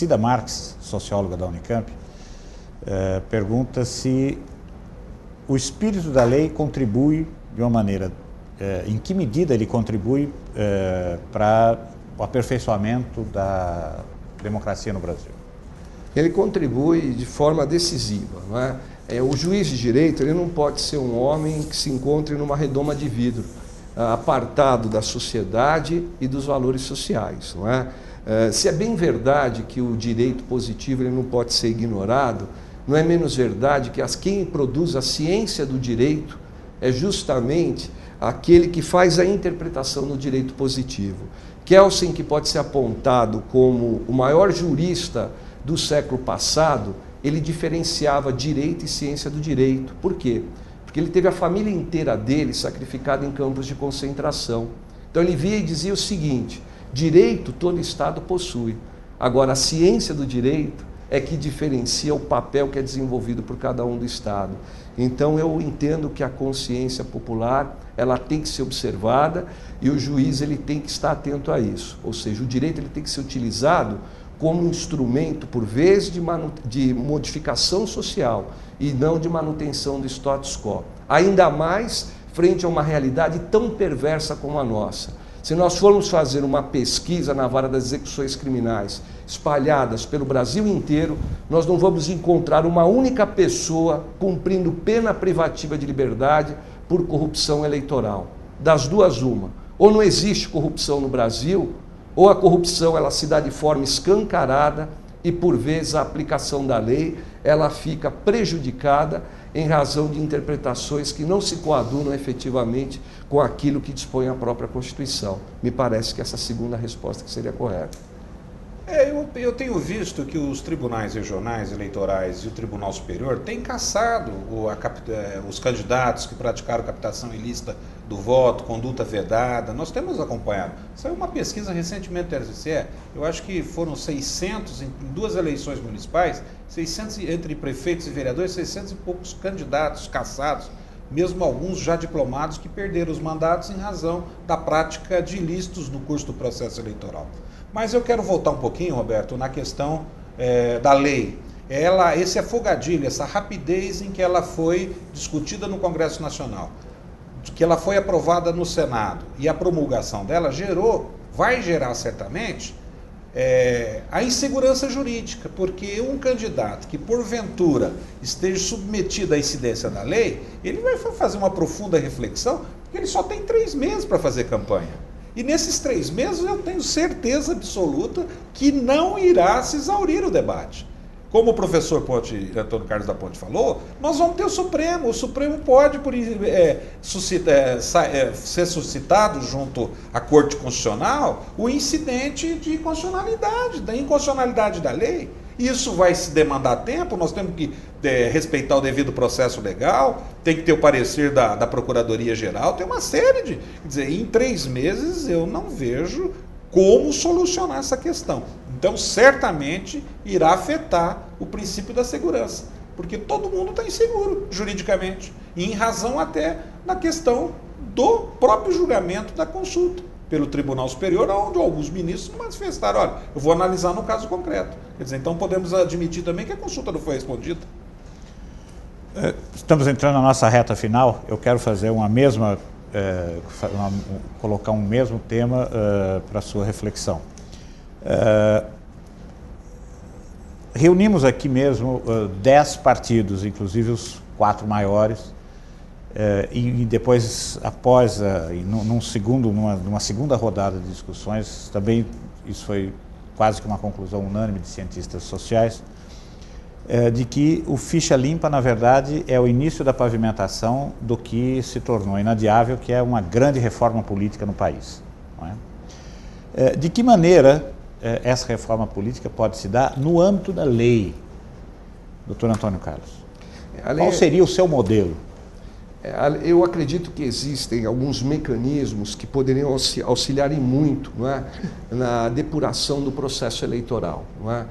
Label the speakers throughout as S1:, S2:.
S1: Cida Marques, socióloga da Unicamp, pergunta se o espírito da lei contribui de uma maneira, em que medida ele contribui para o aperfeiçoamento da democracia no Brasil?
S2: Ele contribui de forma decisiva, não é? O juiz de direito, ele não pode ser um homem que se encontre numa redoma de vidro, apartado da sociedade e dos valores sociais, não é? Se é bem verdade que o direito positivo ele não pode ser ignorado, não é menos verdade que quem produz a ciência do direito é justamente aquele que faz a interpretação do direito positivo. Kelsen, que pode ser apontado como o maior jurista do século passado, ele diferenciava direito e ciência do direito. Por quê? Porque ele teve a família inteira dele sacrificada em campos de concentração. Então ele via e dizia o seguinte: direito todo Estado possui. Agora, a ciência do direito é que diferencia o papel que é desenvolvido por cada um do Estado. Então eu entendo que a consciência popular ela tem que ser observada e o juiz ele tem que estar atento a isso. Ou seja, o direito ele tem que ser utilizado como um instrumento, por vezes, de modificação social e não de manutenção do status quo. Ainda mais frente a uma realidade tão perversa como a nossa. Se nós formos fazer uma pesquisa na vara das execuções criminais espalhadas pelo Brasil inteiro, nós não vamos encontrar uma única pessoa cumprindo pena privativa de liberdade por corrupção eleitoral. Das duas, uma. Ou não existe corrupção no Brasil, ou a corrupção ela se dá de forma escancarada e, por vezes, a aplicação da lei ela fica prejudicada em razão de interpretações que não se coadunam efetivamente com aquilo que dispõe a própria Constituição. Me parece que essa segunda resposta que seria correta.
S3: Eu tenho visto que os tribunais regionais eleitorais e o Tribunal Superior têm caçado os candidatos que praticaram captação ilícita do voto, conduta vedada. Nós temos acompanhado. Saiu uma pesquisa recentemente do TSE, eu acho que foram 600, em duas eleições municipais, 600 entre prefeitos e vereadores, 600 e poucos candidatos caçados, mesmo alguns já diplomados que perderam os mandatos em razão da prática de ilícitos no curso do processo eleitoral. Mas eu quero voltar um pouquinho, Roberto, na questão da lei. Esse afogadilho, essa rapidez em que ela foi discutida no Congresso Nacional, que ela foi aprovada no Senado e a promulgação dela vai gerar certamente a insegurança jurídica, porque um candidato que porventura esteja submetido à incidência da lei, ele vai fazer uma profunda reflexão, porque ele só tem 3 meses para fazer campanha. E nesses 3 meses eu tenho certeza absoluta que não irá se exaurir o debate. Como o professor Antônio Carlos da Ponte falou, nós vamos ter o Supremo pode ser suscitado junto à Corte Constitucional o incidente de constitucionalidade, da inconstitucionalidade da lei. Isso vai se demandar tempo, nós temos que respeitar o devido processo legal, tem que ter o parecer da Procuradoria-Geral, tem uma série de... Quer dizer, em 3 meses eu não vejo como solucionar essa questão. Então, certamente, irá afetar o princípio da segurança, porque todo mundo está inseguro juridicamente, e em razão até da questão do próprio julgamento da consulta pelo Tribunal Superior, onde alguns ministros manifestaram, olha, eu vou analisar no caso concreto. Quer dizer, então podemos admitir também que a consulta não foi respondida.
S1: Estamos entrando na nossa reta final. Eu quero fazer colocar um mesmo tema para a sua reflexão. Reunimos aqui mesmo 10 partidos, inclusive os 4 maiores, e depois, após, numa segunda rodada de discussões, também isso foi quase que uma conclusão unânime de cientistas sociais, de que o ficha limpa, na verdade, é o início da pavimentação do que se tornou inadiável, que é uma grande reforma política no país. Não é? De que maneira essa reforma política pode se dar no âmbito da lei, doutor Antônio Carlos? Qual seria o seu modelo?
S2: Eu acredito que existem alguns mecanismos que poderiam auxiliar muito, não é, na depuração do processo eleitoral. Não é?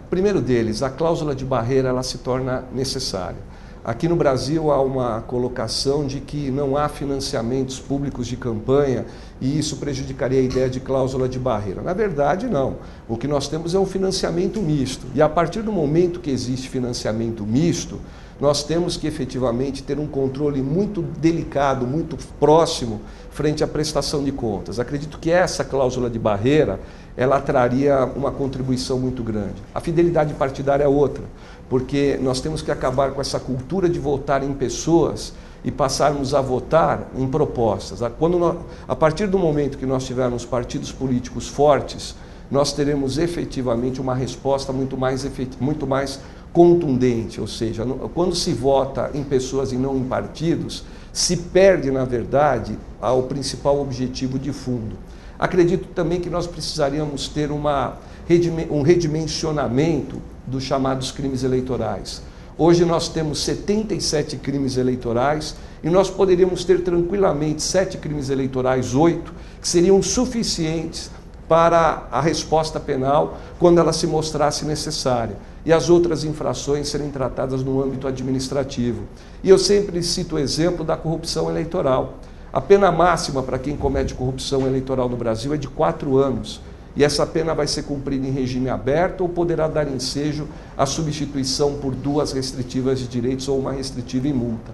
S2: Primeiro deles, a cláusula de barreira ela se torna necessária. Aqui no Brasil há uma colocação de que não há financiamentos públicos de campanha e isso prejudicaria a ideia de cláusula de barreira. Na verdade, não. O que nós temos é um financiamento misto. E a partir do momento que existe financiamento misto, nós temos que efetivamente ter um controle muito delicado, muito próximo frente à prestação de contas. Acredito que essa cláusula de barreira, ela traria uma contribuição muito grande. A fidelidade partidária é outra, porque nós temos que acabar com essa cultura de votar em pessoas e passarmos a votar em propostas. A partir do momento que nós tivermos partidos políticos fortes, nós teremos efetivamente uma resposta muito mais contundente, ou seja, quando se vota em pessoas e não em partidos, se perde, na verdade, o principal objetivo de fundo. Acredito também que nós precisaríamos ter um redimensionamento dos chamados crimes eleitorais. Hoje nós temos 77 crimes eleitorais e nós poderíamos ter tranquilamente 7 crimes eleitorais, 8, que seriam suficientes para a resposta penal quando ela se mostrasse necessária, e as outras infrações serem tratadas no âmbito administrativo. E eu sempre cito o exemplo da corrupção eleitoral. A pena máxima para quem comete corrupção eleitoral no Brasil é de 4 anos, e essa pena vai ser cumprida em regime aberto ou poderá dar ensejo à substituição por 2 restritivas de direitos ou uma restritiva em multa.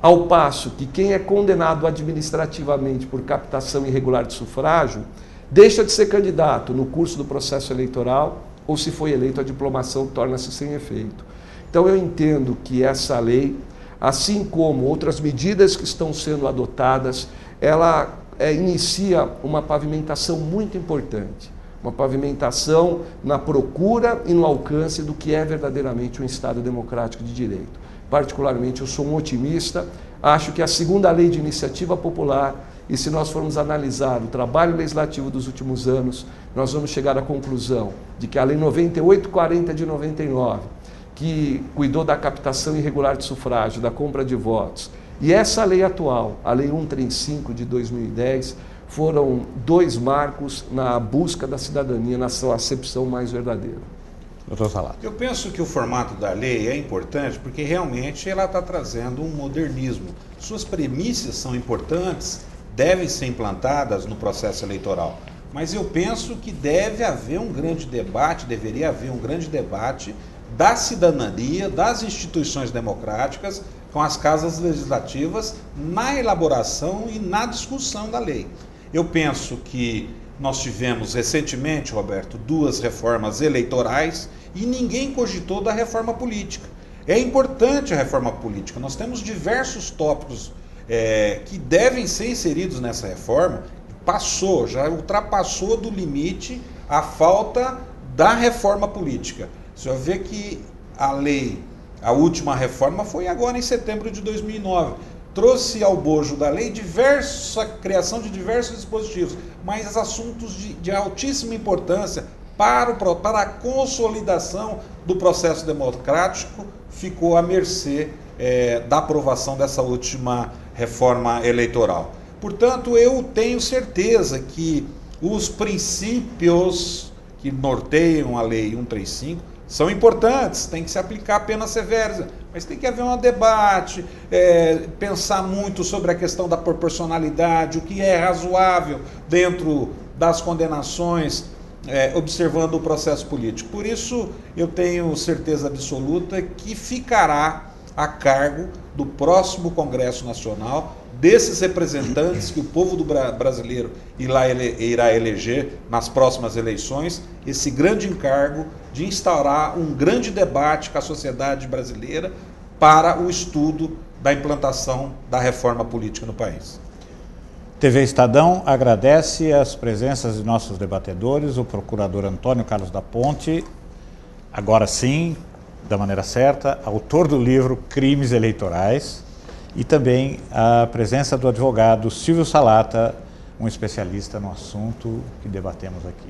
S2: Ao passo que quem é condenado administrativamente por captação irregular de sufrágio deixa de ser candidato no curso do processo eleitoral ou, se foi eleito, a diplomação torna-se sem efeito. Então eu entendo que essa lei, assim como outras medidas que estão sendo adotadas, ela inicia uma pavimentação muito importante, uma pavimentação na procura e no alcance do que é verdadeiramente um Estado democrático de direito. Particularmente, eu sou um otimista, acho que a segunda lei de iniciativa popular, e se nós formos analisar o trabalho legislativo dos últimos anos, nós vamos chegar à conclusão de que a Lei 9840 de 99, que cuidou da captação irregular de sufrágio, da compra de votos, e essa lei atual, a Lei 135 de 2010, foram 2 marcos na busca da cidadania, na sua acepção mais verdadeira.
S1: Doutor Salato.
S3: Eu penso que o formato da lei é importante porque realmente ela está trazendo um modernismo. Suas premissas são importantes, devem ser implantadas no processo eleitoral. Mas eu penso que deve haver um grande debate, deveria haver um grande debate da cidadania, das instituições democráticas, com as casas legislativas, na elaboração e na discussão da lei. Eu penso que nós tivemos recentemente, Roberto, 2 reformas eleitorais e ninguém cogitou da reforma política. É importante a reforma política, nós temos diversos tópicos que devem ser inseridos nessa reforma. Já ultrapassou do limite a falta da reforma política. Você vai ver que a última reforma foi agora em setembro de 2009. Trouxe ao bojo da lei a criação de diversos dispositivos, mas assuntos de altíssima importância para a consolidação do processo democrático ficou à mercê da aprovação dessa última reforma eleitoral. Portanto, eu tenho certeza que os princípios que norteiam a Lei 135 são importantes, tem que se aplicar penas severas, mas tem que haver um debate, pensar muito sobre a questão da proporcionalidade, o que é razoável dentro das condenações, observando o processo político. Por isso, eu tenho certeza absoluta que ficará a cargo do próximo Congresso Nacional, desses representantes que o povo brasileiro irá eleger nas próximas eleições, esse grande encargo de instaurar um grande debate com a sociedade brasileira para o estudo da implantação da reforma política no país.
S1: TV Estadão agradece as presenças de nossos debatedores, o procurador Antônio Carlos da Ponte, agora sim, da maneira certa, autor do livro Crimes Eleitorais, e também a presença do advogado Silvio Salata, um especialista no assunto que debatemos aqui.